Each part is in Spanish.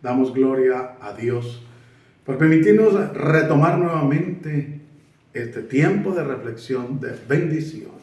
Damos gloria a Dios por permitirnos retomar nuevamente este tiempo de reflexión, de bendición.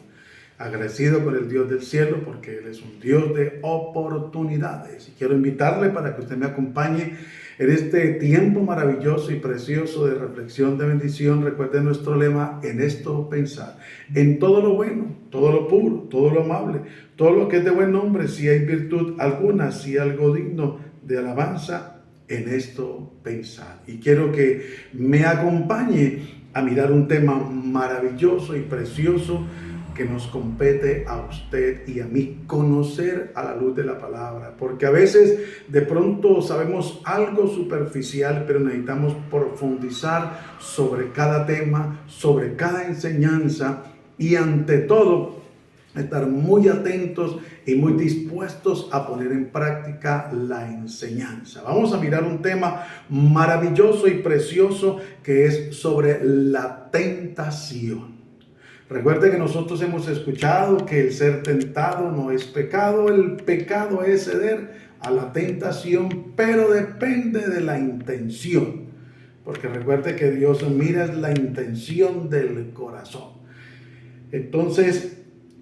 Agradecido con el Dios del cielo porque Él es un Dios de oportunidades. Y quiero invitarle para que usted me acompañe en este tiempo maravilloso y precioso de reflexión, de bendición. Recuerde nuestro lema: en esto pensar, en todo lo bueno, todo lo puro, todo lo amable, todo lo que es de buen nombre, si hay virtud alguna, si algo digno de alabanza, en esto pensar. Y quiero que me acompañe a mirar un tema maravilloso y precioso que nos compete a usted y a mí, conocer a la luz de la palabra, porque a veces de pronto sabemos algo superficial, pero necesitamos profundizar sobre cada tema, sobre cada enseñanza y ante todo estar muy atentos y muy dispuestos a poner en práctica la enseñanza. Vamos a mirar un tema maravilloso y precioso que es sobre la tentación. Recuerde que nosotros hemos escuchado que el ser tentado no es pecado, el pecado es ceder a la tentación, pero depende de la intención. Porque recuerde que Dios mira la intención del corazón. Entonces,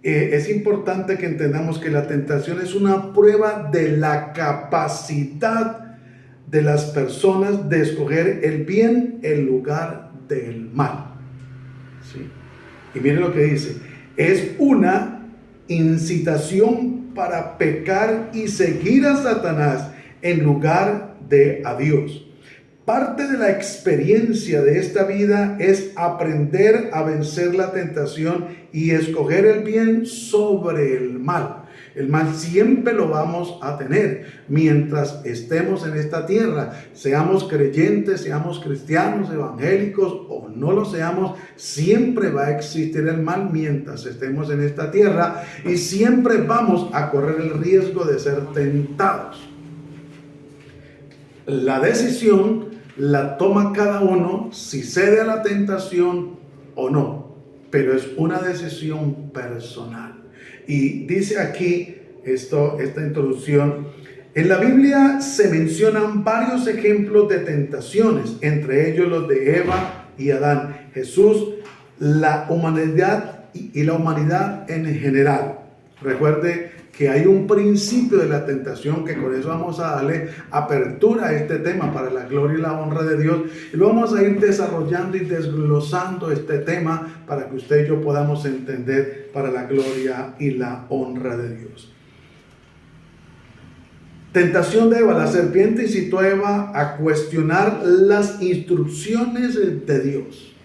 es importante que entendamos que la tentación es una prueba de la capacidad de las personas de escoger el bien en lugar del mal. ¿Sí? Y miren lo que dice: es una incitación para pecar y seguir a Satanás en lugar de a Dios. Parte de la experiencia de esta vida es aprender a vencer la tentación y escoger el bien sobre el mal. El mal siempre lo vamos a tener mientras estemos en esta tierra. Seamos creyentes, seamos cristianos, evangélicos o no lo seamos, siempre va a existir el mal mientras estemos en esta tierra y siempre vamos a correr el riesgo de ser tentados. La decisión la toma cada uno si cede a la tentación o no, pero es una decisión personal. Y dice aquí esta introducción: en la Biblia se mencionan varios ejemplos de tentaciones, entre ellos los de Eva y Adán, Jesús, la humanidad y la humanidad en general. Recuerde que hay un principio de la tentación, que con eso vamos a darle apertura a este tema para la gloria y la honra de Dios, y lo vamos a ir desarrollando y desglosando este tema para que usted y yo podamos entender para la gloria y la honra de Dios. Tentación de Eva. La serpiente incitó a Eva a cuestionar las instrucciones de Dios.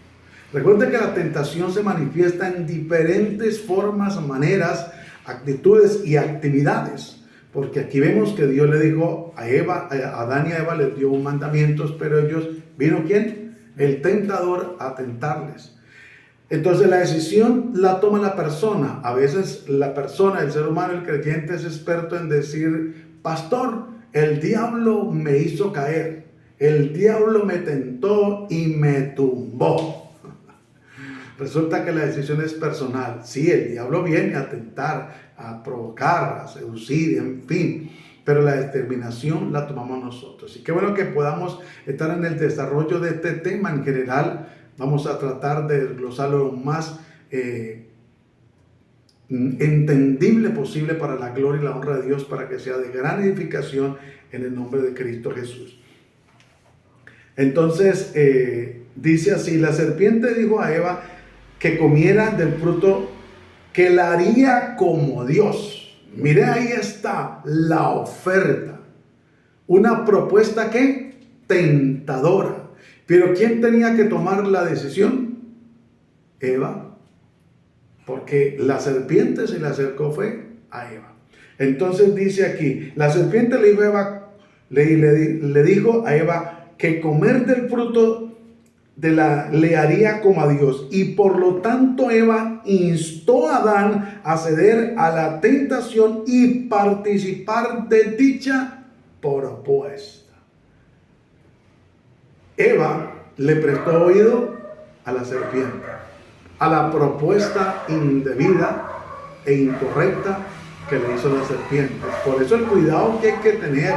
Recuerde que la tentación se manifiesta en diferentes formas, maneras, actitudes y actividades, porque aquí vemos que Dios le dijo a Adán y a Eva les dio mandamientos, pero ellos, ¿vino quién? El tentador a tentarles. Entonces la decisión la toma la persona. A veces la persona, el ser humano, el creyente, es experto en decir: pastor, el diablo me hizo caer, el diablo me tentó y me tumbó. Resulta que la decisión es personal. Sí, el diablo viene a tentar, a provocar, a seducir, en fin, pero la determinación la tomamos nosotros. Y qué bueno que podamos estar en el desarrollo de este tema en general. Vamos a tratar de desglosarlo lo más entendible posible para la gloria y la honra de Dios, para que sea de gran edificación en el nombre de Cristo Jesús. Entonces, dice así: la serpiente dijo a Eva que comiera del fruto que la haría como Dios. Mire, ahí está la oferta. Una propuesta que tentadora. Pero ¿quién tenía que tomar la decisión? Eva. Porque la serpiente se le acercó fue a Eva. Entonces dice aquí: la serpiente le dijo a Eva, le dijo a Eva que comer del fruto le haría como a Dios, y por lo tanto Eva instó a Adán a ceder a la tentación y participar de dicha propuesta. Eva le prestó oído a la serpiente, a la propuesta indebida e incorrecta que le hizo la serpiente. Por eso el cuidado que hay que tener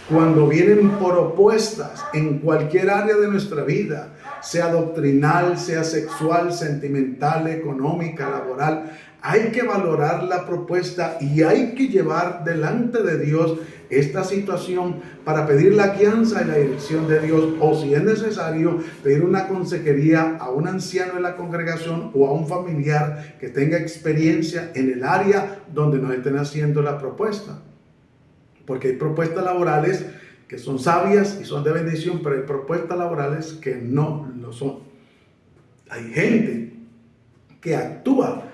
cuando vienen propuestas en cualquier área de nuestra vida, sea doctrinal, sea sexual, sentimental, económica, laboral, hay que valorar la propuesta y hay que llevar delante de Dios esta situación para pedir la guianza y la dirección de Dios, o si es necesario, pedir una consejería a un anciano de la congregación o a un familiar que tenga experiencia en el área donde nos estén haciendo la propuesta. Porque hay propuestas laborales que son sabias y son de bendición, pero hay propuestas laborales que no lo son. Hay gente que actúa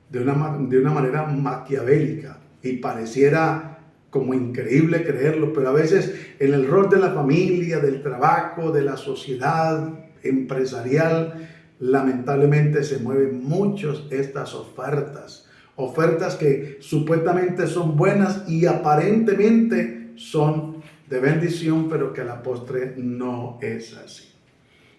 de una manera maquiavélica y pareciera como increíble creerlo, pero a veces en el rol de la familia, del trabajo, de la sociedad empresarial, lamentablemente se mueven muchas estas ofertas que supuestamente son buenas y aparentemente son de bendición, pero que a la postre no es así.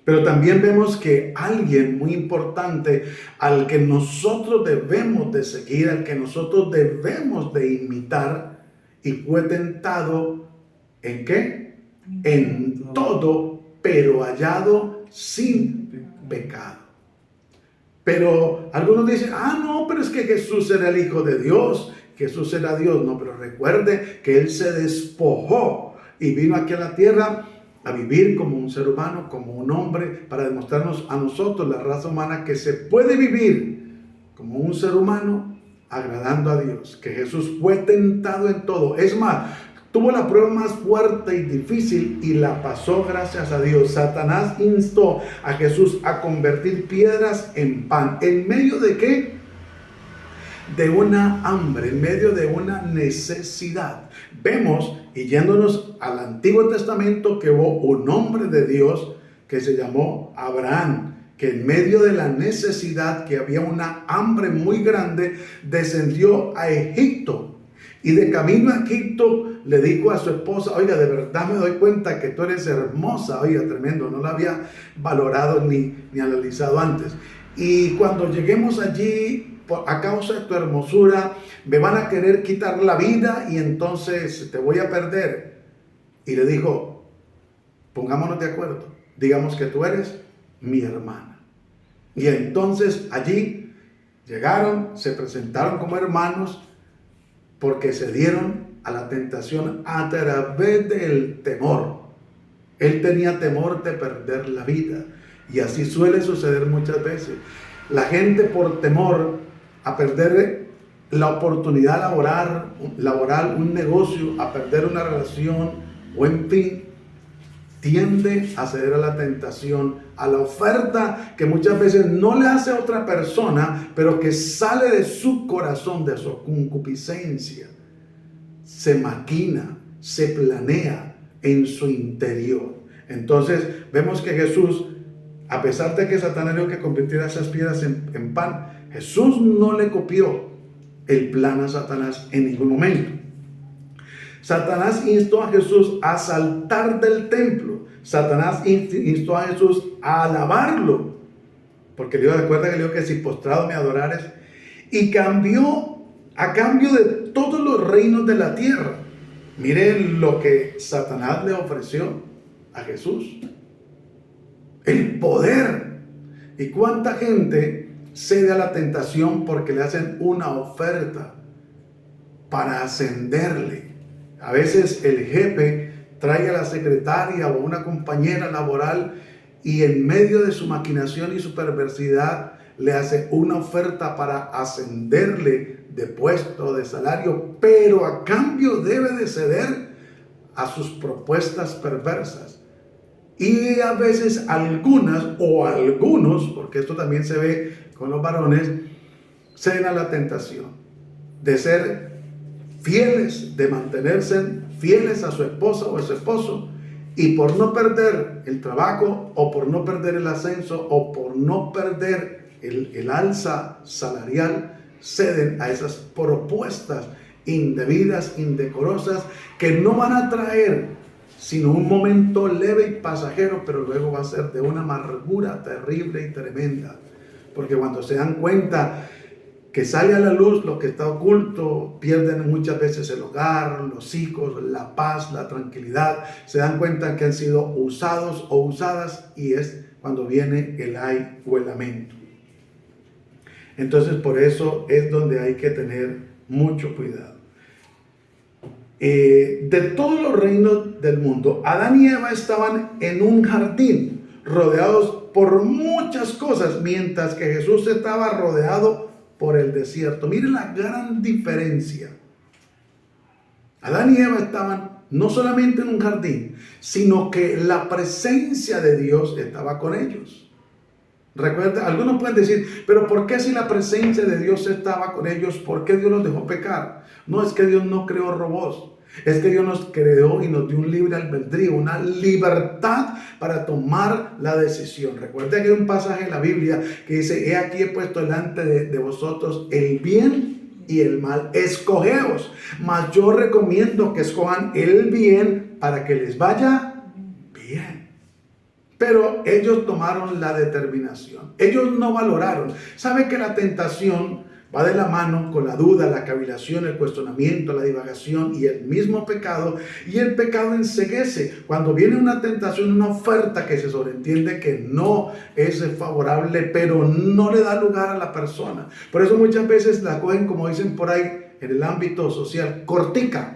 Pero también vemos que alguien muy importante al que nosotros debemos de seguir, al que nosotros debemos de imitar, y fue tentado ¿en qué? En todo, pero hallado sin pecado. Pero algunos dicen, no, pero es que Jesús era el Hijo de Dios, Jesús era Dios. No, pero recuerde que Él se despojó y vino aquí a la tierra a vivir como un ser humano, como un hombre, para demostrarnos a nosotros, la raza humana, que se puede vivir como un ser humano agradando a Dios, que Jesús fue tentado en todo. Es más, tuvo la prueba más fuerte y difícil y la pasó gracias a Dios. Satanás instó a Jesús a convertir piedras en pan. ¿En medio de qué? De una hambre, en medio de una necesidad. Vemos, y yéndonos al Antiguo Testamento, que hubo un hombre de Dios que se llamó Abraham, que en medio de la necesidad, que había una hambre muy grande, descendió a Egipto. Y de camino a Egipto le dijo a su esposa, oiga, de verdad me doy cuenta que tú eres hermosa. Oiga, tremendo, no la había valorado ni analizado antes. Y cuando lleguemos allí, a causa de tu hermosura, me van a querer quitar la vida y entonces te voy a perder. Y le dijo, pongámonos de acuerdo, digamos que tú eres mi hermana. Y entonces allí llegaron, se presentaron como hermanos, porque se dieron a la tentación a través del temor. Él tenía temor de perder la vida. Y así suele suceder muchas veces. La gente, por temor a perder la oportunidad laboral, un negocio, a perder una relación, o en fin, tiende a ceder a la tentación, a la oferta que muchas veces no le hace a otra persona, pero que sale de su corazón, de su concupiscencia. Se maquina, se planea en su interior. Entonces vemos que Jesús, a pesar de que Satanás dijo que convirtiera esas piedras en pan, Jesús no le copió el plan a Satanás en ningún momento. Satanás instó a Jesús a saltar del templo. Satanás instó a Jesús a alabarlo, porque Dios recuerda que le dijo que si postrado me adorares, y a cambio de todos los reinos de la tierra. Miren lo que Satanás le ofreció a Jesús: el poder. ¿Y cuánta gente cede a la tentación porque le hacen una oferta para ascenderle? A veces el jefe trae a la secretaria o una compañera laboral y en medio de su maquinación y su perversidad le hace una oferta para ascenderle de puesto, de salario, pero a cambio debe de ceder a sus propuestas perversas. Y a veces algunas o algunos, porque esto también se ve con los varones, ceden a la tentación de ser fieles, de mantenerse fieles a su esposa o a su esposo, y por no perder el trabajo, o por no perder el ascenso, o por no perder el alza salarial, ceden a esas propuestas indebidas, indecorosas, que no van a traer sino un momento leve y pasajero, pero luego va a ser de una amargura terrible y tremenda. Porque cuando se dan cuenta que sale a la luz lo que está oculto, pierden muchas veces el hogar, los hijos, la paz, la tranquilidad, se dan cuenta que han sido usados o usadas, y es cuando viene el ay o el lamento. Entonces por eso es donde hay que tener mucho cuidado. De todos los reinos del mundo, Adán y Eva estaban en un jardín, rodeados por muchas cosas, mientras que Jesús estaba rodeado por el desierto. Miren la gran diferencia. Adán y Eva estaban no solamente en un jardín, sino que la presencia de Dios estaba con ellos. Recuerda, algunos pueden decir, pero ¿por qué si la presencia de Dios estaba con ellos, por qué Dios los dejó pecar? No, es que Dios no creó robots. Es que Dios nos creó y nos dio un libre albedrío, una libertad para tomar la decisión. Recuerda que hay un pasaje en la Biblia que dice, he aquí he puesto delante de vosotros el bien y el mal. Escogeos, mas yo recomiendo que escojan el bien para que les vaya bien. Pero ellos tomaron la determinación. Ellos no valoraron. ¿Sabe que la tentación va de la mano con la duda, la cavilación, el cuestionamiento, la divagación y el mismo pecado? Y el pecado enceguece. Cuando viene una tentación, una oferta que se sobreentiende que no es favorable, pero no le da lugar a la persona. Por eso muchas veces la cogen, como dicen por ahí, en el ámbito social, cortica.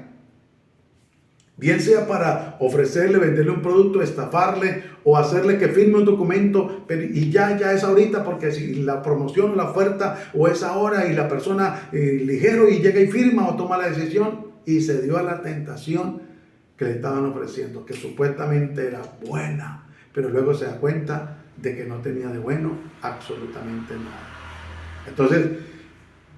Bien sea para ofrecerle, venderle un producto, estafarle o hacerle que firme un documento, y ya es ahorita, porque si la promoción o la oferta o es ahora, y la persona ligero y llega y firma o toma la decisión, y se dio a la tentación que le estaban ofreciendo, que supuestamente era buena, pero luego se da cuenta de que no tenía de bueno absolutamente nada. Entonces,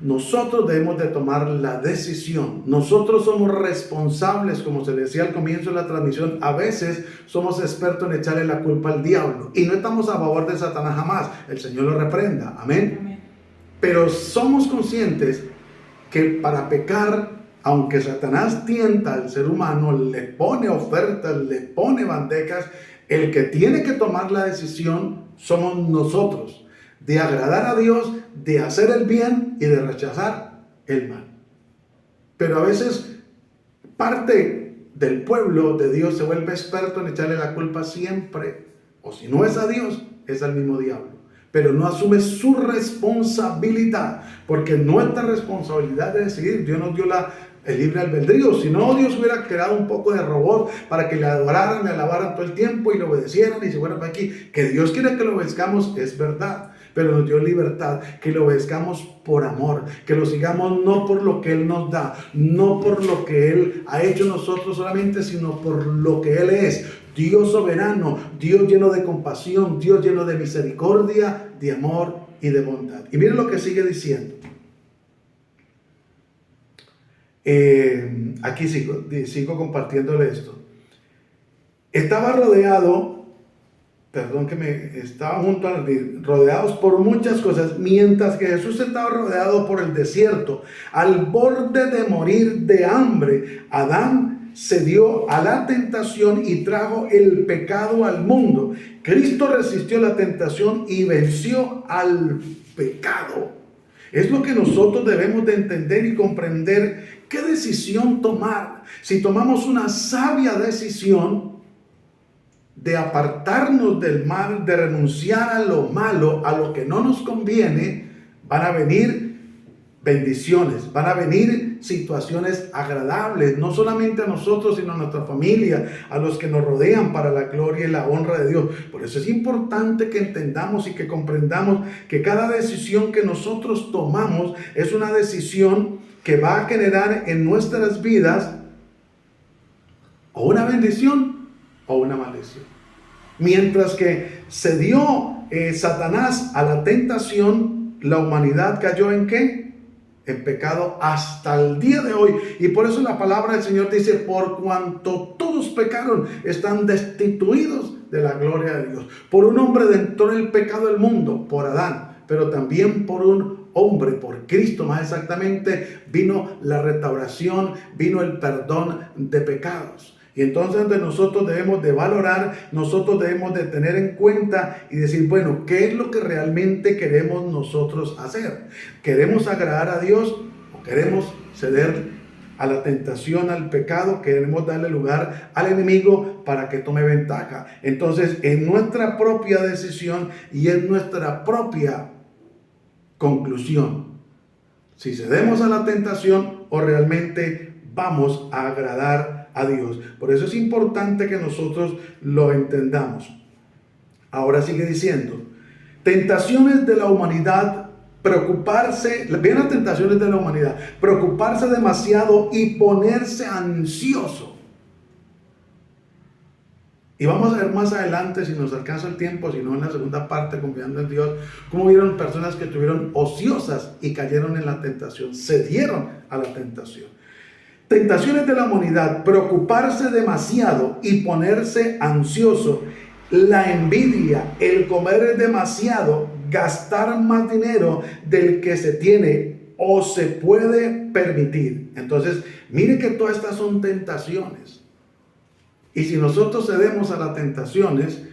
nosotros debemos de tomar la decisión. Nosotros somos responsables, como se decía al comienzo de la transmisión. A veces somos expertos en echarle la culpa al diablo, y no estamos a favor de Satanás jamás. El Señor lo reprenda, amén. Amén. Pero somos conscientes que para pecar, aunque Satanás tienta al ser humano, le pone ofertas, le pone bandejas, el que tiene que tomar la decisión somos nosotros, de agradar a Dios, de hacer el bien y de rechazar el mal. Pero a veces parte del pueblo de Dios se vuelve experto en echarle la culpa siempre, o si no es a Dios, es al mismo diablo. Pero no asume su responsabilidad, porque nuestra responsabilidad de decidir. Dios nos dio el libre albedrío. Si no, Dios hubiera creado un poco de robot para que le adoraran, le alabaran todo el tiempo y le obedecieran y se fueran para aquí. Que Dios quiere que lo obedezcamos, es verdad, pero nos dio libertad, que lo obedezcamos por amor, que lo sigamos no por lo que Él nos da, no por lo que Él ha hecho nosotros solamente, sino por lo que Él es. Dios soberano, Dios lleno de compasión, Dios lleno de misericordia, de amor y de bondad. Y miren lo que sigue diciendo. Aquí sigo compartiéndole esto. Estaba rodeados por muchas cosas, mientras que Jesús estaba rodeado por el desierto, al borde de morir de hambre. Adán se dio a la tentación y trajo el pecado al mundo. Cristo resistió la tentación y venció al pecado. Es lo que nosotros debemos de entender y comprender. ¿Qué decisión tomar? Si tomamos una sabia decisión de apartarnos del mal, de renunciar a lo malo, a lo que no nos conviene, van a venir bendiciones, van a venir situaciones agradables, no solamente a nosotros, sino a nuestra familia, a los que nos rodean, para la gloria y la honra de Dios. Por eso es importante que entendamos y que comprendamos que cada decisión que nosotros tomamos es una decisión que va a generar en nuestras vidas o una bendición o una maldición. Mientras que se dio Satanás a la tentación, la humanidad cayó ¿en qué? En pecado hasta el día de hoy. Y por eso la palabra del Señor dice, por cuanto todos pecaron, están destituidos de la gloria de Dios. Por un hombre entró el pecado del mundo, por Adán, pero también por un hombre, por Cristo más exactamente, vino la restauración, vino el perdón de pecados. Y entonces nosotros debemos de valorar, nosotros debemos de tener en cuenta y decir, bueno, ¿qué es lo que realmente queremos nosotros hacer? ¿Queremos agradar a Dios o queremos ceder a la tentación, al pecado? ¿Queremos darle lugar al enemigo para que tome ventaja? Entonces, es nuestra propia decisión y es nuestra propia conclusión si cedemos a la tentación o realmente vamos a agradar a Dios. Por eso es importante que nosotros lo entendamos. Ahora sigue diciendo, tentaciones de la humanidad, preocuparse, bien las tentaciones de la humanidad, preocuparse demasiado y ponerse ansioso. Y vamos a ver más adelante, si nos alcanza el tiempo, si no en la segunda parte, confiando en Dios, cómo vieron personas que estuvieron ociosas y cayeron en la tentación, cedieron a la tentación. Tentaciones de la humanidad, preocuparse demasiado y ponerse ansioso, la envidia, el comer demasiado, gastar más dinero del que se tiene o se puede permitir. Entonces, mire que todas estas son tentaciones. Y si nosotros cedemos a las tentaciones,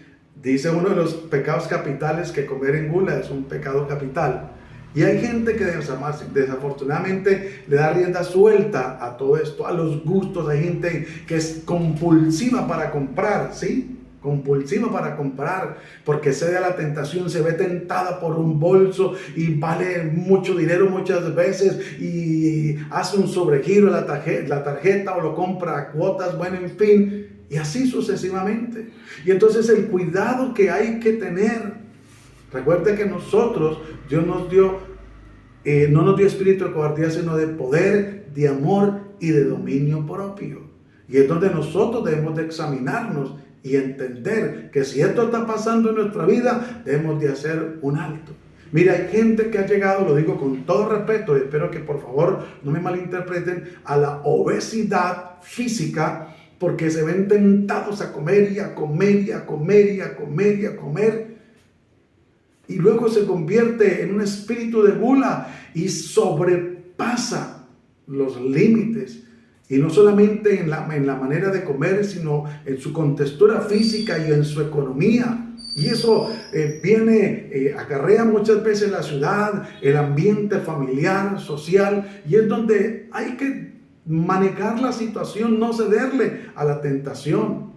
dice uno de los pecados capitales que comer en gula es un pecado capital. Y hay gente que desafortunadamente le da rienda suelta a todo esto, a los gustos. Hay gente que es compulsiva para comprar, ¿sí? Compulsiva para comprar, porque cede a la tentación, se ve tentada por un bolso y vale mucho dinero muchas veces y hace un sobregiro la tarjeta o lo compra a cuotas, bueno, en fin, y así sucesivamente. Y entonces el cuidado que hay que tener, recuerde que nosotros, Dios nos dio, no nos dio espíritu de cobardía, sino de poder, de amor y de dominio propio. Y es donde nosotros debemos de examinarnos y entender que si esto está pasando en nuestra vida, debemos de hacer un alto. Mira, hay gente que ha llegado, lo digo con todo respeto, y espero que por favor no me malinterpreten, a la obesidad física, porque se ven tentados a comer y a comer y a comer y a comer y a comer. Y luego se convierte en un espíritu de gula y sobrepasa los límites. Y no solamente en la manera de comer, sino en su contextura física y en su economía. Y eso acarrea muchas veces la ciudad, el ambiente familiar, social. Y es donde hay que manejar la situación, no cederle a la tentación.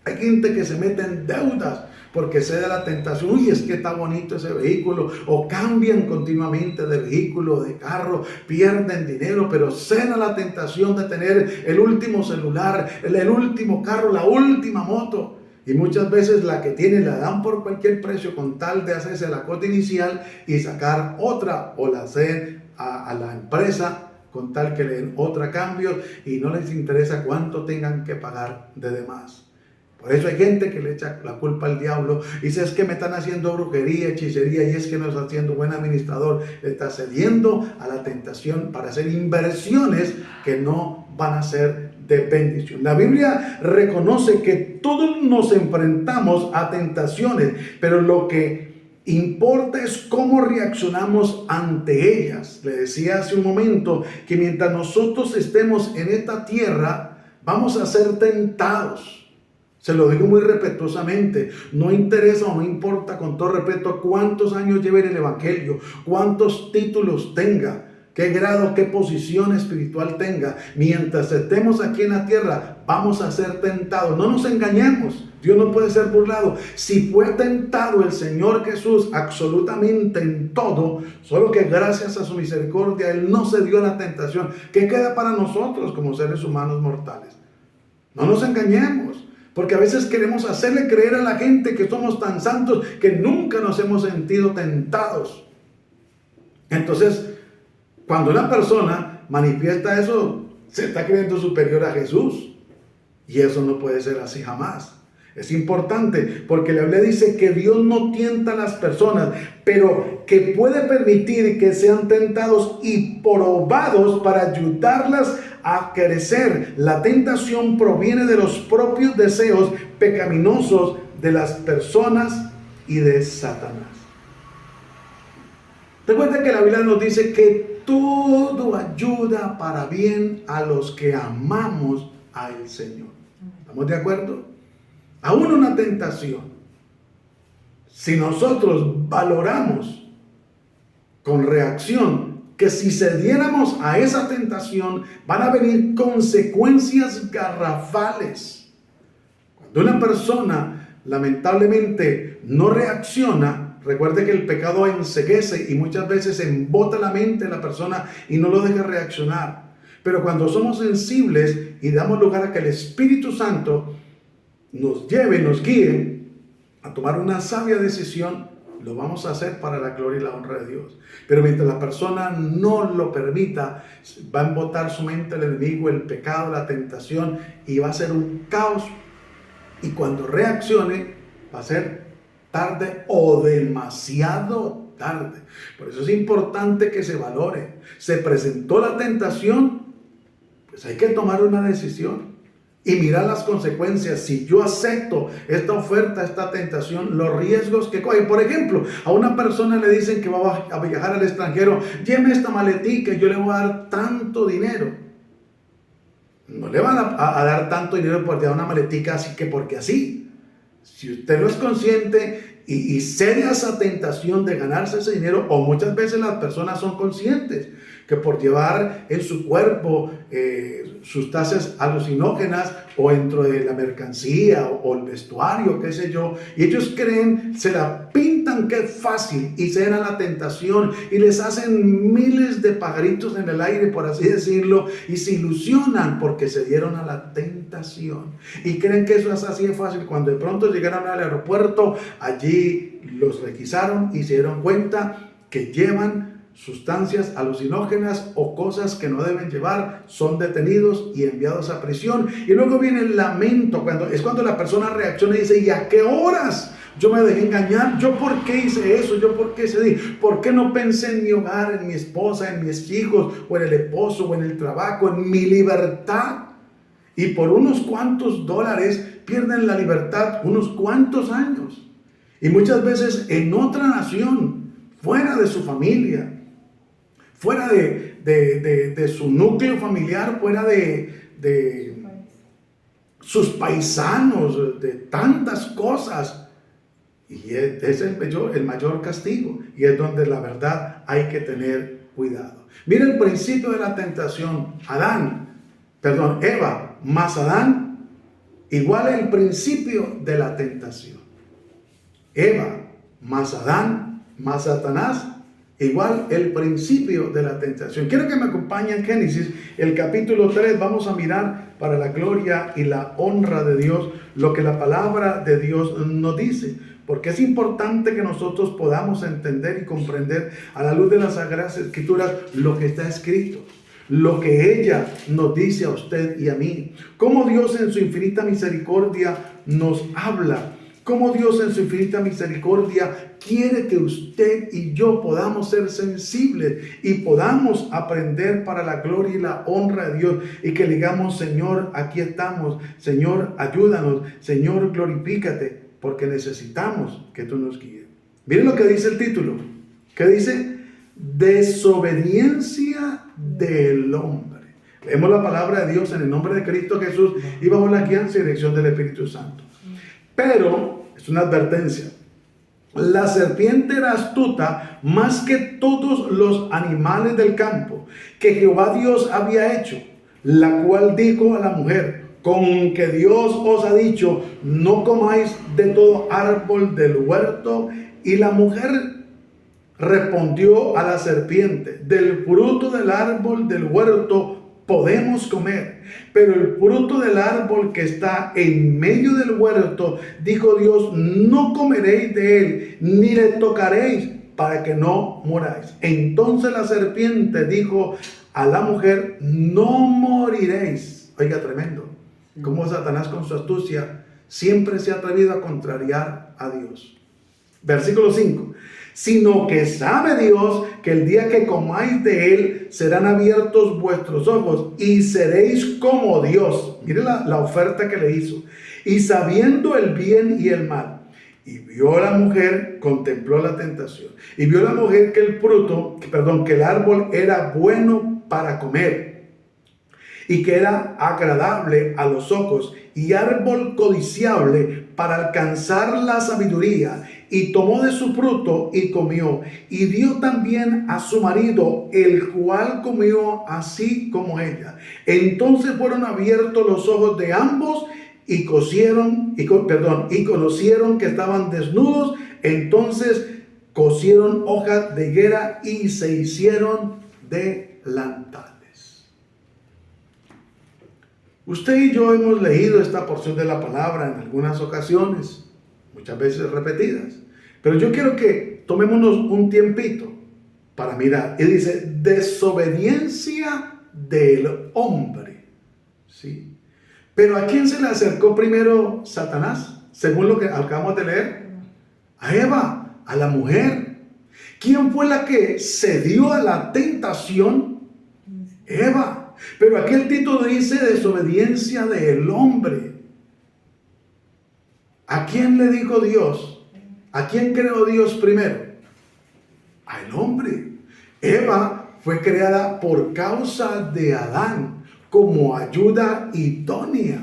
Hay gente que se mete en deudas porque cede a la tentación. Uy, es que está bonito ese vehículo. O cambian continuamente de vehículo, de carro, pierden dinero, pero ceden a la tentación de tener el último celular, el último carro, la última moto. Y muchas veces la que tienen la dan por cualquier precio con tal de hacerse la cuota inicial y sacar otra, o la ceden a la empresa con tal que le den otra a cambio y no les interesa cuánto tengan que pagar de demás. Por eso hay gente que le echa la culpa al diablo y dice, es que me están haciendo brujería, hechicería, y es que no está haciendo buen administrador. Está cediendo a la tentación para hacer inversiones que no van a ser de bendición. La Biblia reconoce que todos nos enfrentamos a tentaciones, pero lo que importa es cómo reaccionamos ante ellas. Le decía hace un momento que mientras nosotros estemos en esta tierra, vamos a ser tentados. Se lo digo muy respetuosamente, no interesa o no importa, con todo respeto, cuántos años lleve en el Evangelio, cuántos títulos tenga, qué grado, qué posición espiritual tenga. Mientras estemos aquí en la tierra, vamos a ser tentados. No nos engañemos, Dios no puede ser burlado. Si fue tentado el Señor Jesús absolutamente en todo, solo que gracias a su misericordia Él no se dio a la tentación. ¿Qué queda para nosotros como seres humanos mortales? No nos engañemos. Porque a veces queremos hacerle creer a la gente que somos tan santos que nunca nos hemos sentido tentados. Entonces, cuando una persona manifiesta eso, se está creyendo superior a Jesús. Y eso no puede ser así jamás. Es importante porque la Biblia dice que Dios no tienta a las personas, pero que puede permitir que sean tentados y probados para ayudarlas a crecer. La tentación proviene de los propios deseos pecaminosos de las personas y de Satanás. Recuerda que la Biblia nos dice que todo ayuda para bien a los que amamos al Señor. ¿Estamos de acuerdo? Aún una tentación, si nosotros valoramos con reacción que si cediéramos a esa tentación van a venir consecuencias garrafales. Cuando una persona lamentablemente no reacciona, recuerde que el pecado enceguece y muchas veces embota la mente de la persona y no lo deja reaccionar. Pero cuando somos sensibles y damos lugar a que el Espíritu Santo nos lleve, nos guíe a tomar una sabia decisión, lo vamos a hacer para la gloria y la honra de Dios. Pero mientras la persona no lo permita, va a embotar su mente el enemigo, el pecado, la tentación, y va a ser un caos. Y cuando reaccione, va a ser tarde o demasiado tarde. Por eso es importante que se valore. Se presentó la tentación, pues hay que tomar una decisión y mirar las consecuencias. Si yo acepto esta oferta, esta tentación, los riesgos que coge. Por ejemplo, a una persona le dicen que va a viajar al extranjero, lléveme esta maletica y yo le voy a dar tanto dinero. No le van a dar tanto dinero por dar una maletica así que porque así. Si usted no es consciente y cede a esa tentación de ganarse ese dinero, o muchas veces las personas son conscientes que por llevar en su cuerpo sustancias alucinógenas o dentro de la mercancía o el vestuario, qué sé yo, y ellos creen, se la pintan que es fácil y se dan a la tentación y les hacen miles de pajaritos en el aire, por así decirlo, y se ilusionan porque se dieron a la tentación y creen que eso es así de fácil. Cuando de pronto llegaron al aeropuerto, allí los requisaron y se dieron cuenta que llevan sustancias alucinógenas o cosas que no deben llevar, son detenidos y enviados a prisión. Y luego viene el lamento, cuando la persona reacciona y dice, ¿y a qué horas yo me dejé engañar? ¿Yo por qué hice eso? ¿Yo por qué cedí? ¿Por qué no pensé en mi hogar, en mi esposa, en mis hijos, o en el esposo, o en el trabajo, en mi libertad? Y por unos cuantos dólares pierden la libertad unos cuantos años. Y muchas veces en otra nación, fuera de su familia, fuera de su núcleo familiar, fuera de sus paisanos, de tantas cosas. Y es el mayor castigo. Y es donde la verdad hay que tener cuidado. Mira el principio de la tentación. Eva más Adán igual el principio de la tentación. Eva más Adán más Satanás igual el principio de la tentación. Quiero que me acompañen en Génesis, el capítulo 3. Vamos a mirar para la gloria y la honra de Dios lo que la palabra de Dios nos dice. Porque es importante que nosotros podamos entender y comprender a la luz de las Sagradas Escrituras lo que está escrito. Lo que ella nos dice a usted y a mí. Cómo Dios en su infinita misericordia nos habla. Cómo Dios en su infinita misericordia quiere que usted y yo podamos ser sensibles y podamos aprender para la gloria y la honra de Dios. Y que digamos, Señor, aquí estamos. Señor, ayúdanos. Señor, glorifícate. Porque necesitamos que tú nos guíes. Miren lo que dice el título. ¿Qué dice? Desobediencia del hombre. Leemos la palabra de Dios en el nombre de Cristo Jesús y bajo la guianza y dirección del Espíritu Santo. Pero, es una advertencia, la serpiente era astuta más que todos los animales del campo que Jehová Dios había hecho, la cual dijo a la mujer, con que Dios os ha dicho, no comáis de todo árbol del huerto. Y la mujer respondió a la serpiente, del fruto del árbol del huerto podemos comer, pero el fruto del árbol que está en medio del huerto, dijo Dios, no comeréis de él, ni le tocaréis, para que no muráis. Entonces la serpiente dijo a la mujer, no moriréis. Oiga, tremendo. Como Satanás con su astucia siempre se ha atrevido a contrariar a Dios. Versículo 5. Sino que sabe Dios que el día que comáis de él serán abiertos vuestros ojos y seréis como Dios. Mire la oferta que le hizo. Y sabiendo el bien y el mal. Y vio la mujer, contempló la tentación. Y vio la mujer que el árbol era bueno para comer. Y que era agradable a los ojos y árbol codiciable para alcanzar la sabiduría, y tomó de su fruto y comió, y dio también a su marido, el cual comió así como ella. Entonces fueron abiertos los ojos de ambos, y conocieron que estaban desnudos. Entonces cosieron hojas de higuera y se hicieron delantales. Usted y yo hemos leído esta porción de la palabra en algunas ocasiones, muchas veces repetidas, pero yo quiero que tomémonos un tiempito para mirar. Y dice, desobediencia del hombre, ¿sí? Pero ¿a quién se le acercó primero Satanás? Según lo que acabamos de leer, a Eva, a la mujer. ¿Quién fue la que cedió a la tentación? Eva. Pero aquí el título dice desobediencia del hombre. ¿A quién le dijo Dios? ¿A quién creó Dios primero? Al hombre. Eva fue creada por causa de Adán, como ayuda idónea.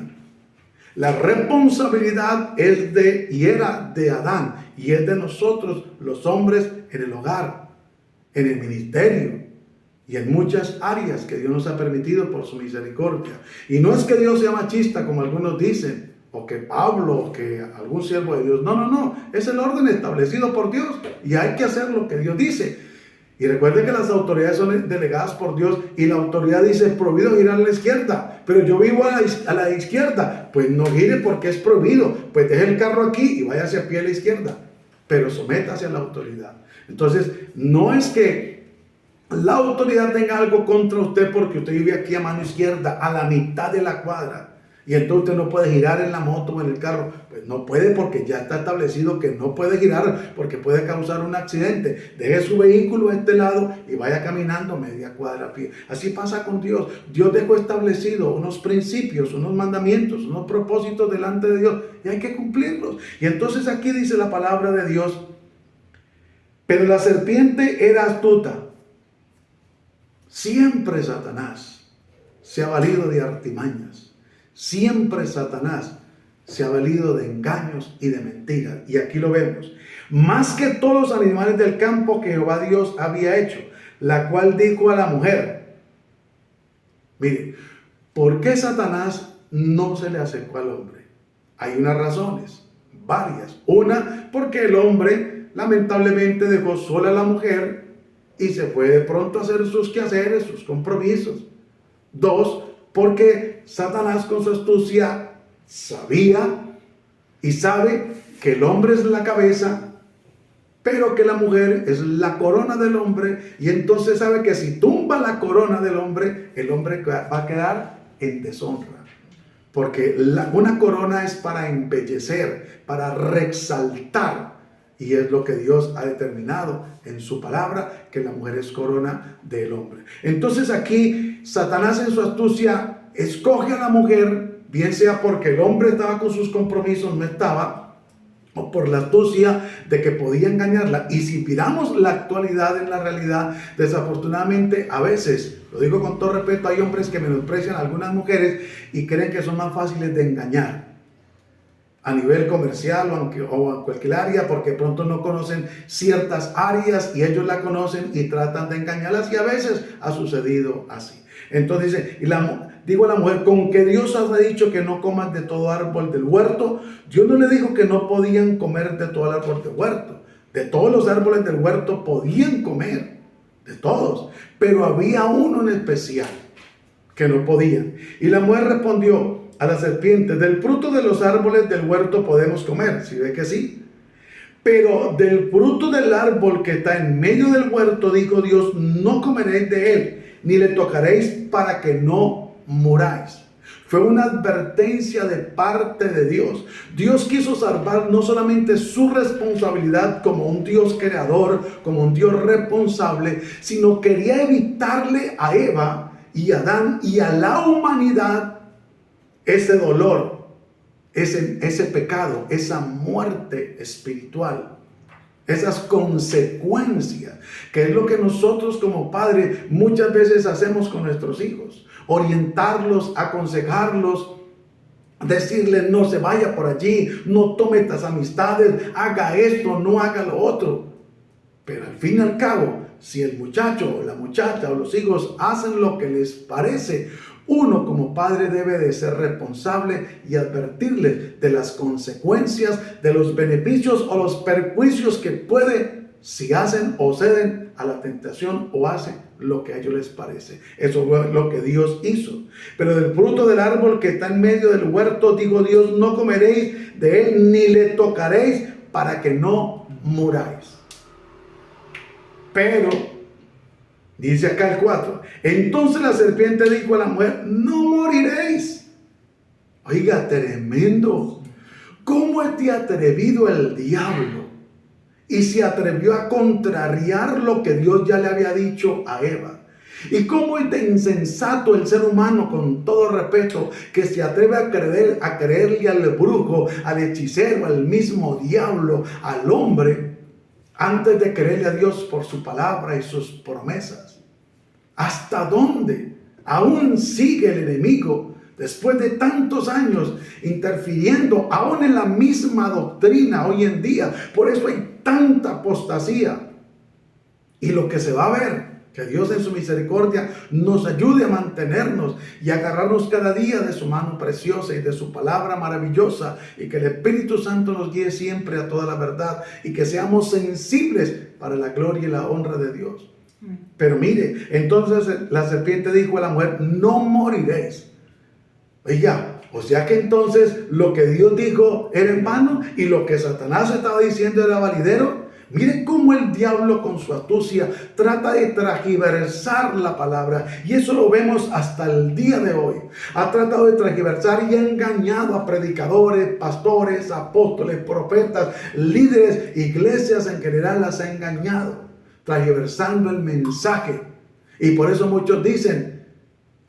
La responsabilidad era de Adán y es de nosotros los hombres en el hogar, en el ministerio y en muchas áreas que Dios nos ha permitido por su misericordia. Y no es que Dios sea machista como algunos dicen, o que Pablo, o que algún siervo de Dios. No, es el orden establecido por Dios y hay que hacer lo que Dios dice. Y recuerden que las autoridades son delegadas por Dios y la autoridad dice, es prohibido girar a la izquierda, pero yo vivo a la izquierda, pues no gire porque es prohibido, pues deje el carro aquí y vaya hacia pie a la izquierda, pero sométase a la autoridad. Entonces, no es que la autoridad tenga algo contra usted porque usted vive aquí a mano izquierda, a la mitad de la cuadra, y entonces usted no puede girar en la moto o en el carro. Pues no puede, porque ya está establecido que no puede girar porque puede causar un accidente. Deje su vehículo a este lado y vaya caminando media cuadra a pie. Así pasa con Dios. Dios dejó establecido unos principios, unos mandamientos, unos propósitos delante de Dios y hay que cumplirlos. Y entonces aquí dice la palabra de Dios, pero la serpiente era astuta. Siempre Satanás se ha valido de artimañas. Siempre Satanás se ha valido de engaños y de mentiras. Y aquí lo vemos. Más que todos los animales del campo que Jehová Dios había hecho, la cual dijo a la mujer. Mire, ¿por qué Satanás no se le acercó al hombre? Hay unas razones, varias. Una, porque el hombre lamentablemente dejó sola a la mujer y se fue de pronto a hacer sus quehaceres, sus compromisos. Dos, porque Satanás con su astucia sabía y sabe que el hombre es la cabeza, pero que la mujer es la corona del hombre, y entonces sabe que si tumba la corona del hombre, el hombre va a quedar en deshonra. Porque una corona es para embellecer, para resaltar, y es lo que Dios ha determinado en su palabra, que la mujer es corona del hombre. Entonces aquí Satanás en su astucia escoge a la mujer, bien sea porque el hombre estaba con sus compromisos, no estaba, o por la astucia de que podía engañarla. Y si miramos la actualidad en la realidad, desafortunadamente a veces, lo digo con todo respeto, hay hombres que menosprecian a algunas mujeres y creen que son más fáciles de engañar a nivel comercial o en cualquier área, porque pronto no conocen ciertas áreas y ellos la conocen y tratan de engañarlas, y a veces ha sucedido así. Entonces dice, digo a la mujer, con que Dios ha dicho que no comas de todo árbol del huerto. Dios no le dijo que no podían comer de todo el árbol del huerto. De todos los árboles del huerto podían comer, de todos, pero había uno en especial que no podían. Y la mujer respondió a la serpiente, del fruto de los árboles del huerto podemos comer. ¿Sí ve que sí? Pero del fruto del árbol que está en medio del huerto, dijo Dios, no comeréis de él, ni le tocaréis para que no muráis. Fue una advertencia de parte de Dios. Dios quiso salvar no solamente su responsabilidad como un Dios creador, como un Dios responsable, sino quería evitarle a Eva y a Adán y a la humanidad ese dolor, ese pecado, esa muerte espiritual, esas consecuencias, que es lo que nosotros como padres muchas veces hacemos con nuestros hijos: orientarlos, aconsejarlos, decirle no se vaya por allí, no tome estas amistades, haga esto, no haga lo otro. Pero al fin y al cabo, si el muchacho o la muchacha o los hijos hacen lo que les parece, uno como padre debe de ser responsable y advertirles de las consecuencias, de los beneficios o los perjuicios que puede si hacen o ceden a la tentación o hacen lo que a ellos les parece. Eso fue lo que Dios hizo. Pero del fruto del árbol que está en medio del huerto, dijo Dios, no comeréis de él ni le tocaréis para que no muráis. Pero, dice acá el 4, entonces la serpiente dijo a la mujer, no moriréis. Oiga, tremendo. ¿Cómo es de atrevido el diablo? Y se atrevió a contrariar lo que Dios ya le había dicho a Eva. Y cómo es de insensato el ser humano, con todo respeto, que se atreve a creerle al brujo, al hechicero, al mismo diablo, al hombre, antes de creerle a Dios por su palabra y sus promesas. ¿Hasta dónde aún sigue el enemigo después de tantos años interfiriendo aún en la misma doctrina hoy en día? Por eso hay tanta apostasía. Y lo que se va a ver, que Dios en su misericordia nos ayude a mantenernos y a agarrarnos cada día de su mano preciosa y de su palabra maravillosa, y que el Espíritu Santo nos guíe siempre a toda la verdad y que seamos sensibles para la gloria y la honra de Dios. Pero mire, entonces la serpiente dijo a la mujer, no moriréis. Oiga, o sea que entonces lo que Dios dijo era en vano y lo que Satanás estaba diciendo era validero. Mire cómo el diablo con su astucia trata de transgiversar la palabra, y eso lo vemos hasta el día de hoy. Ha tratado de transgiversar y ha engañado a predicadores, pastores, apóstoles, profetas, líderes, iglesias en general las ha engañado, transgiversando el mensaje. Y por eso muchos dicen,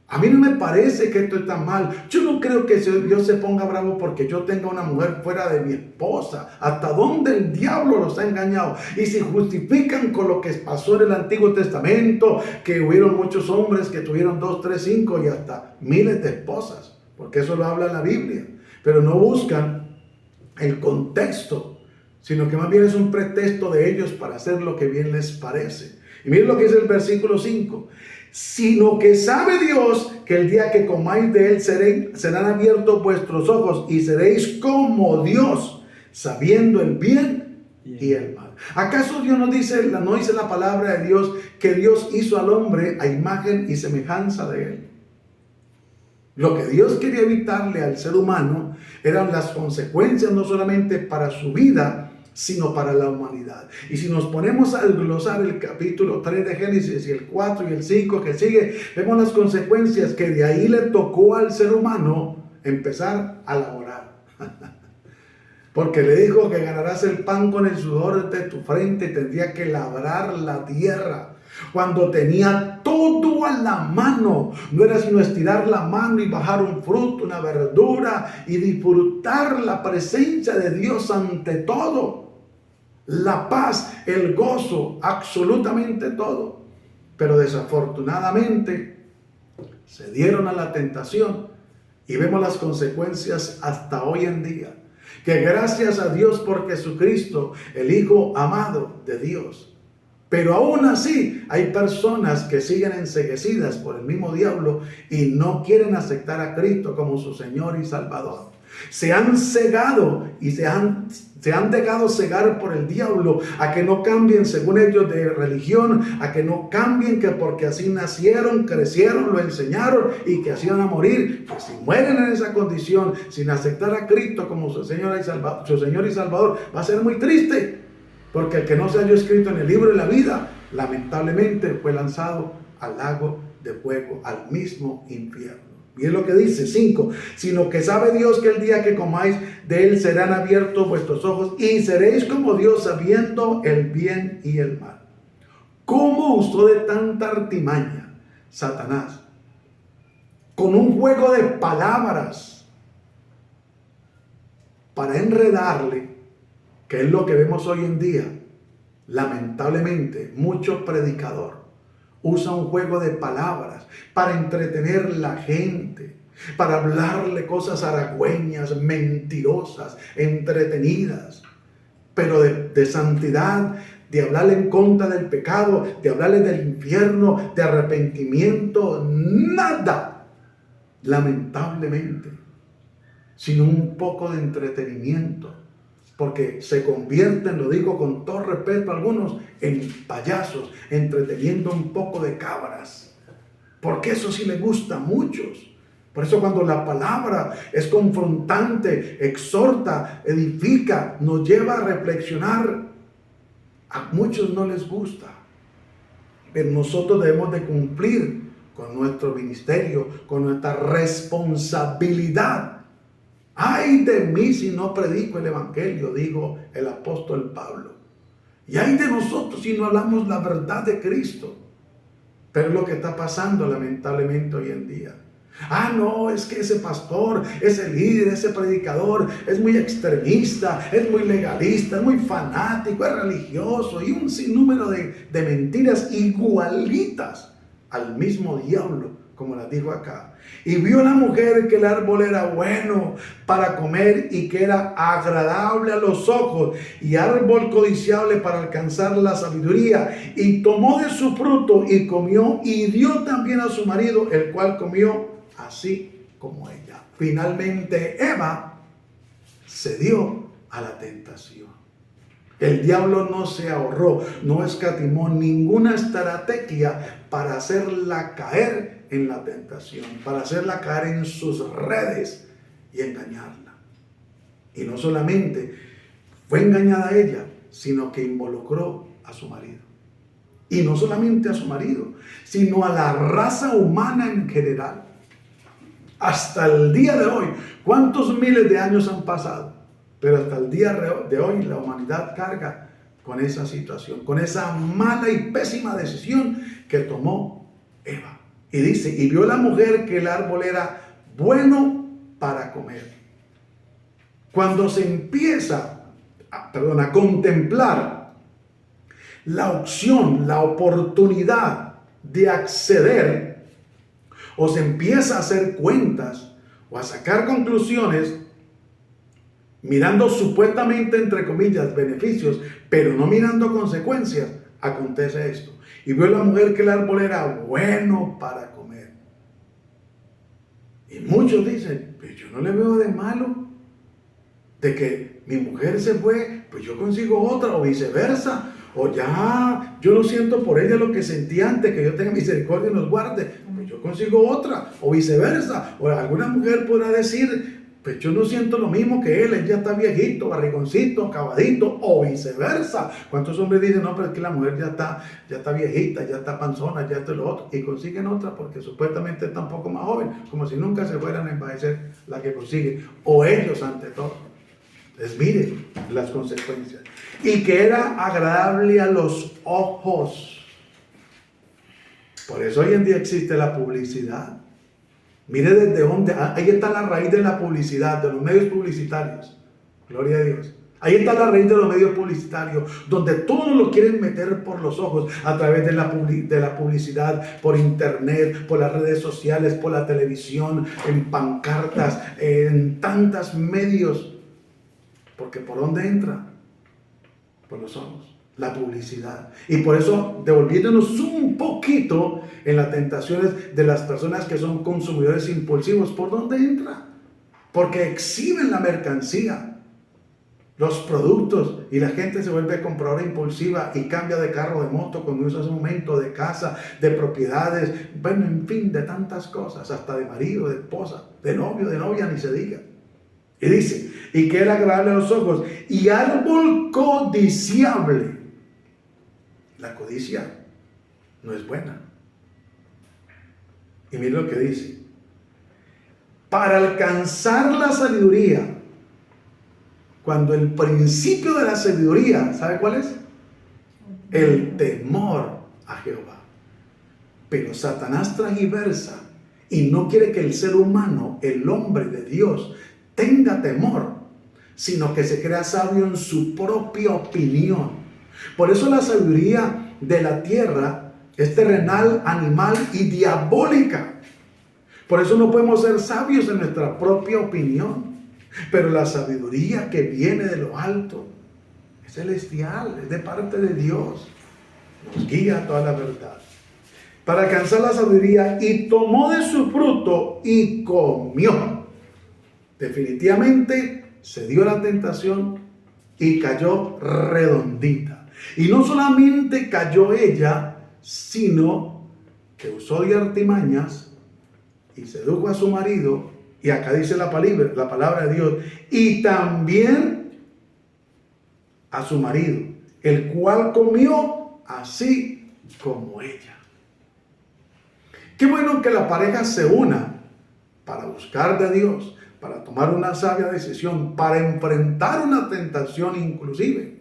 a mí no me parece que esto está mal. Yo no creo que Dios se ponga bravo porque yo tenga una mujer fuera de mi esposa. ¿Hasta dónde el diablo los ha engañado? Y si justifican con lo que pasó en el Antiguo Testamento, que hubieron muchos hombres que tuvieron 2, 3, 5 y hasta miles de esposas, porque eso lo habla la Biblia. Pero no buscan el contexto, sino que más bien es un pretexto de ellos para hacer lo que bien les parece. Y miren lo que dice el versículo 5. Sino que sabe Dios que el día que comáis de él serán abiertos vuestros ojos y seréis como Dios, sabiendo el bien y el mal. ¿Acaso Dios no dice la palabra de Dios que Dios hizo al hombre a imagen y semejanza de él? Lo que Dios quería evitarle al ser humano eran las consecuencias no solamente para su vida, sino para la humanidad. Y si nos ponemos a glosar el capítulo 3 de Génesis y el 4 y el 5 que sigue, vemos las consecuencias que de ahí le tocó al ser humano empezar a laborar. Porque le dijo que ganarás el pan con el sudor de tu frente, tendría que labrar la tierra. Cuando tenía todo a la mano, no era sino estirar la mano y bajar un fruto, una verdura y disfrutar la presencia de Dios ante todo. La paz, el gozo, absolutamente todo. Pero desafortunadamente se dieron a la tentación y vemos las consecuencias hasta hoy en día. Que gracias a Dios por Jesucristo, el Hijo amado de Dios. Pero aún así hay personas que siguen enceguecidas por el mismo diablo y no quieren aceptar a Cristo como su Señor y Salvador. Se han cegado y se han dejado cegar por el diablo a que no cambien según ellos de religión, a que no cambien que porque así nacieron, crecieron, lo enseñaron y que así van a morir. Pues si mueren en esa condición sin aceptar a Cristo como su Señor y Salvador, va a ser muy triste, porque el que no se halló escrito en el libro de la vida, lamentablemente fue lanzado al lago de fuego, al mismo infierno. Miren lo que dice 5, sino que sabe Dios que el día que comáis de él serán abiertos vuestros ojos y seréis como Dios sabiendo el bien y el mal. ¿Cómo usó de tanta artimaña Satanás? Con un juego de palabras para enredarle, que es lo que vemos hoy en día. Lamentablemente, mucho predicador usa un juego de palabras para entretener la gente, para hablarle cosas halagüeñas, mentirosas, entretenidas, pero de santidad, de hablarle en contra del pecado, de hablarle del infierno, de arrepentimiento, nada, lamentablemente, sino un poco de entretenimiento, porque se convierten, lo digo con todo respeto a algunos, en payasos, entreteniendo un poco de cabras, porque eso sí le gusta a muchos. Por eso cuando la palabra es confrontante, exhorta, edifica, nos lleva a reflexionar, a muchos no les gusta. Pero nosotros debemos de cumplir con nuestro ministerio, con nuestra responsabilidad. Ay de mí si no predico el evangelio, dijo el apóstol Pablo. Y ay de nosotros si no hablamos la verdad de Cristo. Pero es lo que está pasando lamentablemente hoy en día. Ah, no, es que ese pastor, ese líder, ese predicador es muy extremista, es muy legalista, es muy fanático, es religioso y un sinnúmero de mentiras igualitas al mismo diablo, como las dijo acá. Y vio la mujer que el árbol era bueno para comer y que era agradable a los ojos y árbol codiciable para alcanzar la sabiduría. Y tomó de su fruto y comió y dio también a su marido, el cual comió así como ella. Finalmente Eva cedió a la tentación. El diablo no se ahorró, no escatimó ninguna estrategia para hacerla caer en la tentación, para hacerla caer en sus redes y engañarla. Y no solamente fue engañada a ella, sino que involucró a su marido. Y no solamente a su marido, sino a la raza humana en general. Hasta el día de hoy, ¿cuántos miles de años han pasado? Pero hasta el día de hoy la humanidad carga con esa situación, con esa mala y pésima decisión que tomó Eva. Y dice, y vio la mujer que el árbol era bueno para comer. Cuando se empieza a contemplar la opción, la oportunidad de acceder, o se empieza a hacer cuentas o a sacar conclusiones, mirando supuestamente, entre comillas, beneficios, pero no mirando consecuencias, acontece esto. Y vio la mujer que el árbol era bueno para comer. Y muchos dicen, pues yo no le veo de malo de que mi mujer se fue, pues yo consigo otra, o viceversa. O ya, yo no siento por ella lo que sentí antes, que yo tenga misericordia y nos guarde, pues yo consigo otra, o viceversa. O alguna mujer podrá decir, pues yo no siento lo mismo que él ya está viejito, barrigoncito, acabadito, o viceversa. ¿Cuántos hombres dicen, no, pero es que la mujer ya está viejita, ya está panzona, ya está lo otro, y consiguen otra porque supuestamente está un poco más joven, como si nunca se fueran a envejecer la que consiguen, o ellos ante todo? Entonces miren las consecuencias. Y que era agradable a los ojos. Por eso hoy en día existe la publicidad. Mire desde dónde, ahí está la raíz de la publicidad, de los medios publicitarios. Gloria a Dios. Ahí está la raíz de los medios publicitarios, donde todos lo quieren meter por los ojos a través de la publicidad, por internet, por las redes sociales, por la televisión, en pancartas, en tantos medios. Porque ¿por dónde entra? Por los ojos, la publicidad. Y por eso, devolviéndonos un poquito en las tentaciones de las personas que son consumidores impulsivos, ¿por dónde entra? Porque exhiben la mercancía, los productos, y la gente se vuelve compradora impulsiva y cambia de carro, de moto, como hizo hace un momento, de casa, de propiedades, bueno, en fin, de tantas cosas, hasta de marido, de esposa, de novio, de novia, ni se diga. Y dice, y que era agradable a los ojos, y árbol codiciable. La codicia no es buena. Y mira lo que dice. Para alcanzar la sabiduría, cuando el principio de la sabiduría, ¿sabe cuál es? El temor a Jehová. Pero Satanás transversa y no quiere que el ser humano, el hombre de Dios, tenga temor, sino que se crea sabio en su propia opinión. Por eso la sabiduría de la tierra es terrenal, animal y diabólica. Por eso no podemos ser sabios en nuestra propia opinión. Pero la sabiduría que viene de lo alto es celestial, es de parte de Dios. Nos guía a toda la verdad. Para alcanzar la sabiduría, y tomó de su fruto y comió. Definitivamente se dio la tentación y cayó redondita. Y no solamente cayó ella, sino que usó de artimañas y sedujo a su marido. Y acá dice la palabra de Dios. Y también a su marido, el cual comió así como ella. Qué bueno que la pareja se una para buscar de Dios, para tomar una sabia decisión, para enfrentar una tentación inclusive.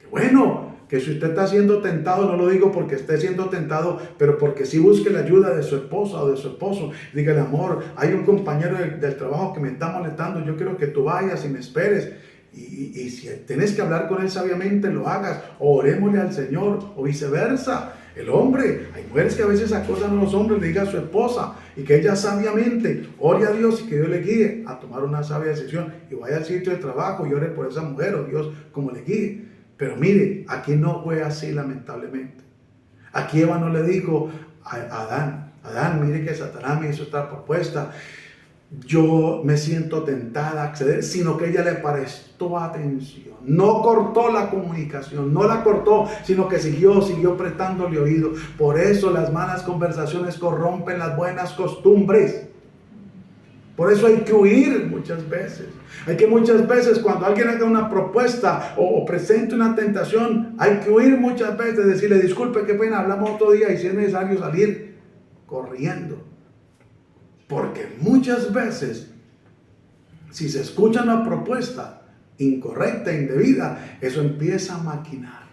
Qué bueno que si usted está siendo tentado, no lo digo porque esté siendo tentado, pero porque sí busque la ayuda de su esposa o de su esposo. Dígale: amor, hay un compañero del trabajo que me está molestando, yo quiero que tú vayas y me esperes. Y si tienes que hablar con él sabiamente, lo hagas. O orémosle al Señor, o viceversa. El hombre, hay mujeres que a veces acosan a los hombres, le diga a su esposa, y que ella sabiamente ore a Dios y que Dios le guíe a tomar una sabia decisión, y vaya al sitio de trabajo y ore por esa mujer, o Dios como le guíe. Pero mire, aquí no fue así, lamentablemente. Aquí Eva no le dijo a Adán, mire que Satanás me hizo esta propuesta, yo me siento tentada a acceder, sino que ella le prestó atención, no cortó la comunicación, no la cortó, sino que siguió prestándole oído. Por eso las malas conversaciones corrompen las buenas costumbres. Por eso hay que huir muchas veces. Muchas veces cuando alguien haga una propuesta o presente una tentación, hay que huir muchas veces, decirle: disculpe, qué pena, hablamos otro día, y si es necesario salir corriendo. Porque muchas veces, si se escucha una propuesta incorrecta, indebida, eso empieza a maquinar,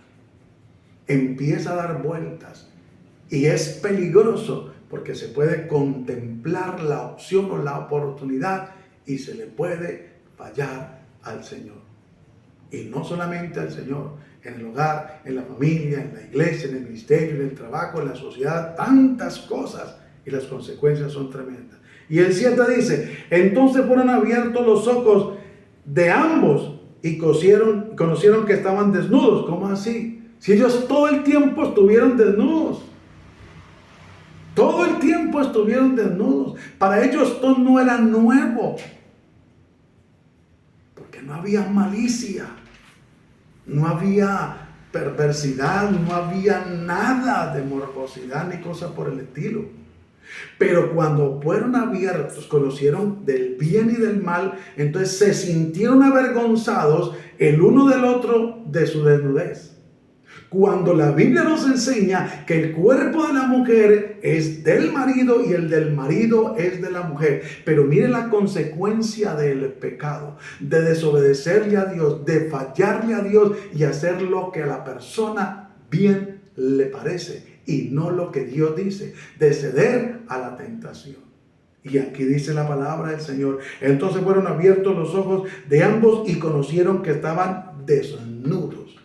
empieza a dar vueltas, y es peligroso porque se puede contemplar la opción o la oportunidad y se le puede fallar al Señor. Y no solamente al Señor, en el hogar, en la familia, en la iglesia, en el ministerio, en el trabajo, en la sociedad, tantas cosas, y las consecuencias son tremendas. Y el 7 dice: entonces fueron abiertos los ojos de ambos y conocieron que estaban desnudos. ¿Cómo así? Si ellos todo el tiempo estuvieron desnudos. Todo el tiempo estuvieron desnudos. Para ellos esto no era nuevo. Porque no había malicia. No había perversidad. No había nada de morbosidad ni cosa por el estilo. Pero cuando fueron abiertos, conocieron del bien y del mal, entonces se sintieron avergonzados el uno del otro de su desnudez. Cuando la Biblia nos enseña que el cuerpo de la mujer es del marido y el del marido es de la mujer. Pero miren la consecuencia del pecado, de desobedecerle a Dios, de fallarle a Dios y hacer lo que a la persona bien le parece y no lo que Dios dice, de ceder a la tentación. Y aquí dice la palabra del Señor: entonces fueron abiertos los ojos de ambos y conocieron que estaban desnudos.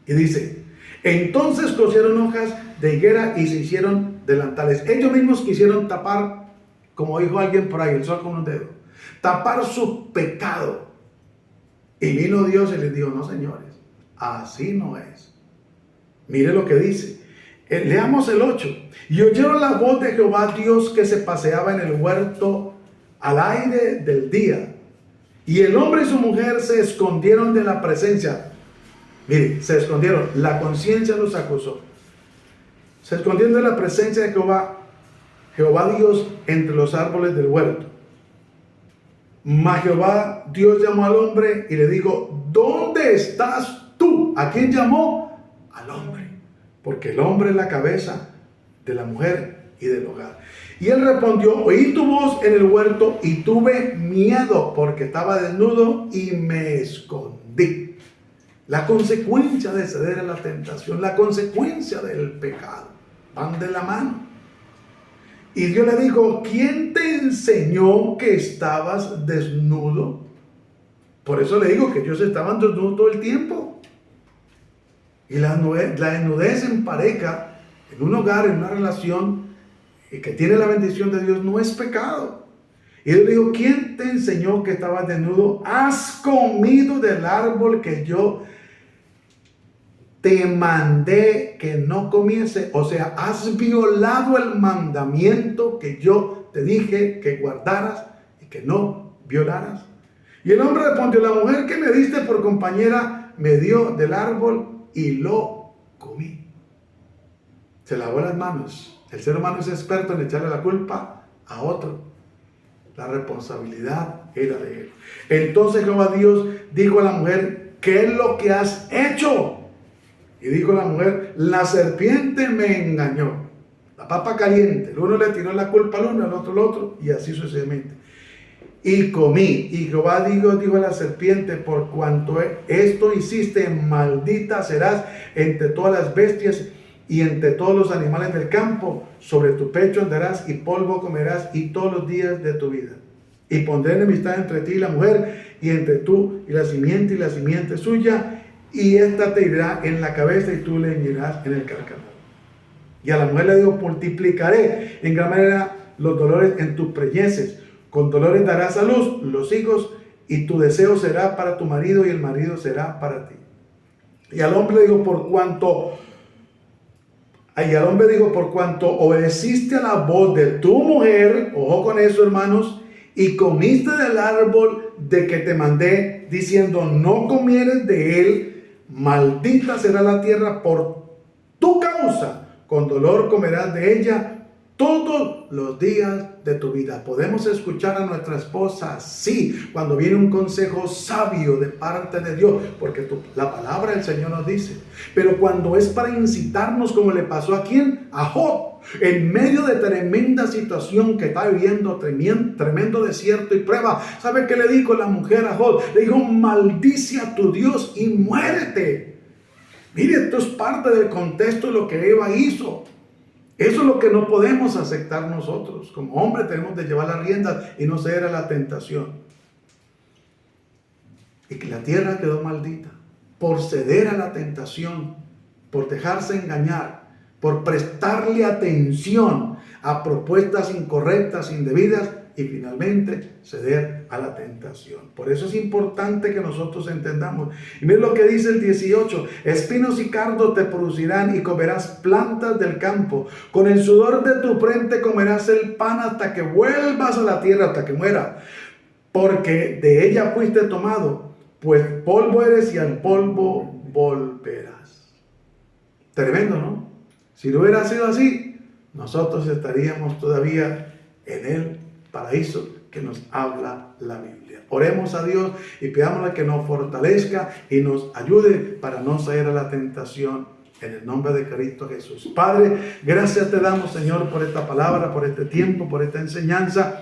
Y dice: entonces cosieron hojas de higuera y se hicieron delantales. Ellos mismos quisieron tapar, como dijo alguien por ahí, el sol con un dedo, tapar su pecado. Y vino Dios y les dijo: no, señores, así no es. Mire lo que dice. Leamos el 8. Y oyeron la voz de Jehová Dios que se paseaba en el huerto al aire del día. Y el hombre y su mujer se escondieron de la presencia. Mire, se escondieron. La conciencia los acusó. Se escondieron de la presencia de Jehová Dios entre los árboles del huerto. Mas Jehová Dios llamó al hombre y le dijo: ¿dónde estás tú? ¿A quién llamó? Al hombre, porque el hombre es la cabeza de la mujer y del hogar. Y él respondió: oí tu voz en el huerto y tuve miedo porque estaba desnudo y me escondí. La consecuencia de ceder a la tentación, la consecuencia del pecado, van de la mano. Y Dios le dijo: ¿quién te enseñó que estabas desnudo? Por eso le digo que ellos estaban desnudos todo el tiempo. Y la desnudez en pareja, en un hogar, en una relación, y que tiene la bendición de Dios no es pecado. Y Dios le dijo, ¿quién te enseñó que estabas desnudo? ¿Has comido del árbol que yo te mandé que no comiese? O sea, has violado el mandamiento que yo te dije que guardaras y que no violaras. Y el hombre respondió, la mujer que me diste por compañera me dio del árbol y lo comí. Se lavó las manos. El ser humano es experto en echarle la culpa a otro. La responsabilidad era de él. Entonces Jehová Dios dijo a la mujer, ¿qué es lo que has hecho? Y dijo la mujer, la serpiente me engañó. La papa caliente. El uno le tiró la culpa al uno, al otro, y así sucesivamente. Y comí. Y Jehová dijo a la serpiente, por cuanto esto hiciste, maldita serás entre todas las bestias y entre todos los animales del campo. Sobre tu pecho andarás y polvo comerás y todos los días de tu vida. Y pondré enemistad entre ti y la mujer, y entre tú y la simiente suya, y ésta te herirá en la cabeza y tú le herirás en el carcaj. Y a la mujer le dijo, multiplicaré en gran manera los dolores en tus preñeces. Con dolores darás a luz los hijos, y tu deseo será para tu marido, y el marido será para ti. Y al hombre dijo, por cuanto obedeciste a la voz de tu mujer, ojo con eso, hermanos, y comiste del árbol de que te mandé, diciendo, no comieres de él, maldita será la tierra por tu causa, con dolor comerás de ella todos los días de tu vida. Podemos escuchar a nuestra esposa, sí, cuando viene un consejo sabio de parte de Dios, porque la palabra del Señor nos dice. Pero cuando es para incitarnos, como le pasó a ¿quién? A Job, en medio de tremenda situación que está viviendo, tremendo desierto y prueba. ¿Sabe qué le dijo la mujer a Job? Le dijo, maldice a tu Dios y muérete. Mire, esto es parte del contexto de lo que Eva hizo. Eso es lo que no podemos aceptar nosotros. Como hombres tenemos de llevar las riendas y no ceder a la tentación. Y que la tierra quedó maldita por ceder a la tentación, por dejarse engañar, por prestarle atención a propuestas incorrectas, indebidas, y finalmente ceder a la tentación. Por eso es importante que nosotros entendamos. Y miren lo que dice el 18. Espinos y cardos te producirán y comerás plantas del campo. Con el sudor de tu frente comerás el pan hasta que vuelvas a la tierra, hasta que muera. Porque de ella fuiste tomado, pues polvo eres y al polvo volverás. Tremendo, ¿no? Si no hubiera sido así, nosotros estaríamos todavía en el paraíso que nos habla la Biblia. Oremos a Dios y pidámosle que nos fortalezca y nos ayude para no caer a la tentación, en el nombre de Cristo Jesús. Padre, gracias te damos, Señor, por esta palabra, por este tiempo, por esta enseñanza.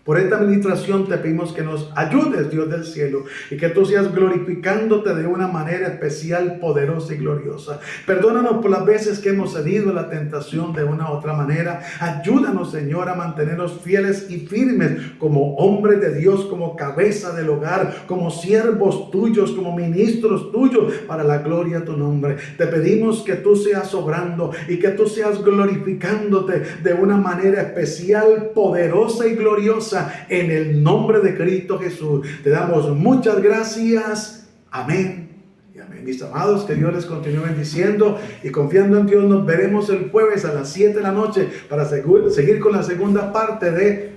Por esta administración te pedimos que nos ayudes, Dios del cielo, y que tú seas glorificándote de una manera especial, poderosa y gloriosa. Perdónanos por las veces que hemos cedido a la tentación de una u otra manera. Ayúdanos, Señor, a mantenernos fieles y firmes como hombres de Dios, como cabeza del hogar, como siervos tuyos, como ministros tuyos, para la gloria de tu nombre. Te pedimos que tú seas obrando y que tú seas glorificándote de una manera especial, poderosa y gloriosa. En el nombre de Cristo Jesús te damos muchas gracias. Amén y amén. Mis amados, que Dios les continúe bendiciendo, y confiando en Dios nos veremos el jueves a las 7 de la noche para seguir con la segunda parte de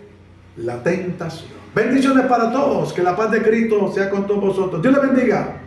la tentación. Bendiciones para todos, que la paz de Cristo sea con todos vosotros. Dios les bendiga.